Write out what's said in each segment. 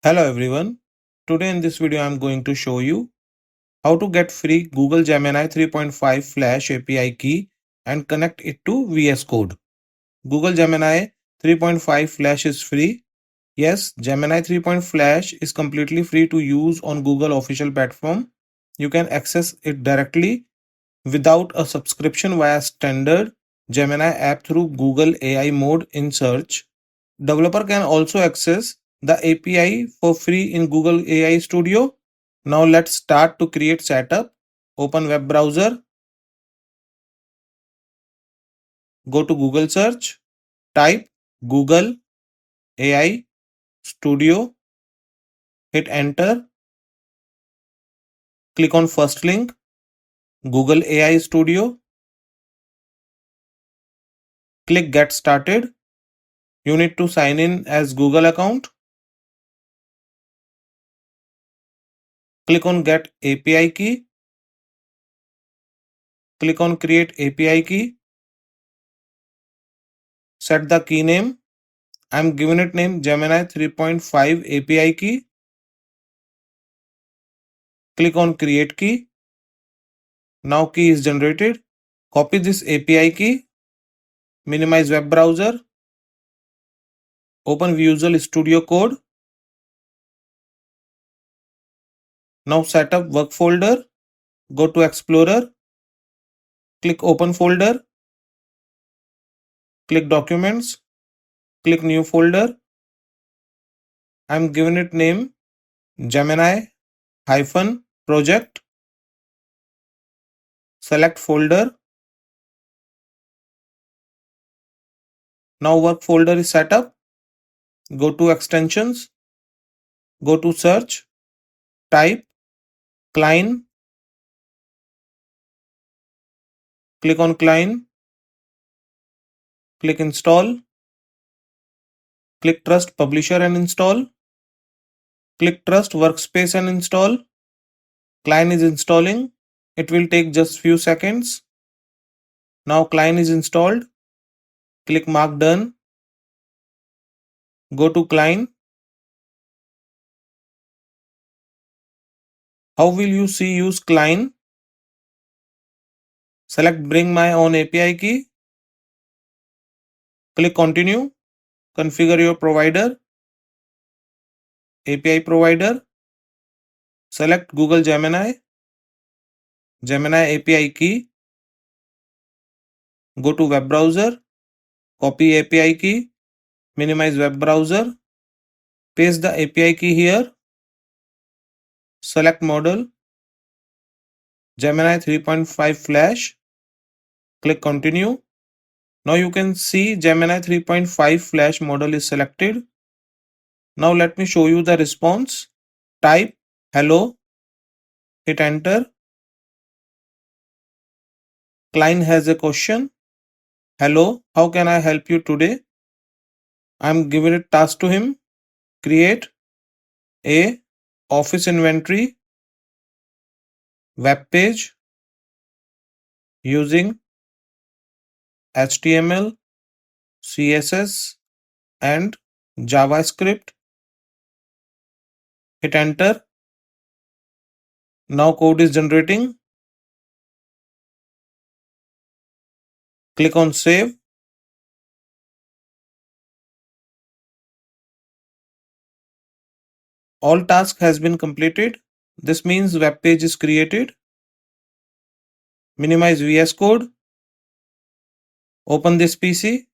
Hello everyone. Today in this video I am going to show you how to get free Google Gemini 3.5 Flash API key and connect it to VS Code. Google Gemini 3.5 Flash is free. Yes, Gemini 3.5 Flash is completely free to use on Google official platform. You can access it directly without a subscription via standard Gemini app through Google AI mode in search. Developer can also access the API for free in Google AI Studio. Now let's start to create setup. Open web browser. Go to Google search. Type Google AI Studio. Hit enter. Click on first link. Google AI Studio. Click get started. You need to sign in as Google account. Click on get API key. Click on create API key. Set the key name. I'm giving it name Gemini 3.5 API key. Click on create key. Now key is generated. Copy this API key. Minimize web browser. Open Visual Studio Code. Now set up work folder. Go to Explorer. Click open folder. Click documents. Click new folder. I'm giving it name Gemini-project. Select folder. Now work folder is set up. Go to extensions. Go to search. Type Cline. Click on Cline. Click install. Click trust publisher and install. Click trust workspace and install. Cline is installing. It will take just few seconds. Now Cline is installed. Click mark done. Go to Cline. How will you see use Cline? Select bring my own API key. Click continue. Configure your provider. API provider. Select Google Gemini. Gemini API key. Go to web browser. Copy API key. Minimize web browser. Paste the API key here. Select model. Gemini 3.5 Flash. Click continue. Now you can see Gemini 3.5 Flash model is selected. Now let me show you the response. Type hello. Hit enter. Cline has a question. Hello, how can I help you today? I'm giving a task to him. Create a office inventory web page using HTML, CSS and JavaScript. Hit enter. Now code is generating. Click on save. All task has been completed. This means web page is created. Minimize VS Code. Open this PC.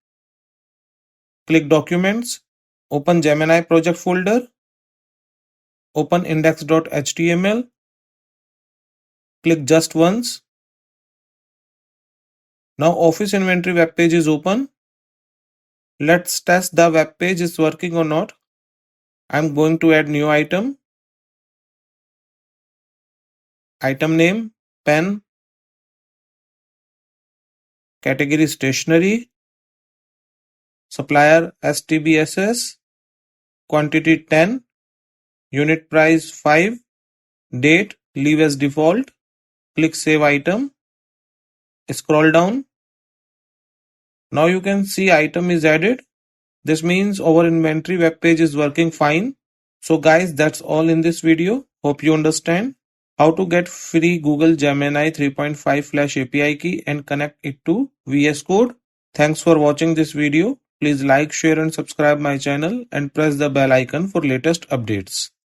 Click documents. Open Gemini project folder. Open index.html. Click just once. Now office inventory web page is open. Let's test the web page is working or not. I'm going to add new item. Item name pen. Category stationery. Supplier STBSS. Quantity 10. Unit price 5. Date leave as default. Click save item. Scroll down. Now you can see item is added. This means our inventory web page is working fine. So guys, that's all in this video. Hope you understand how to get free Google Gemini 3.5 Flash API key and connect it to VS Code. Thanks for watching this video. Please like, share and subscribe my channel and press the bell icon for latest updates.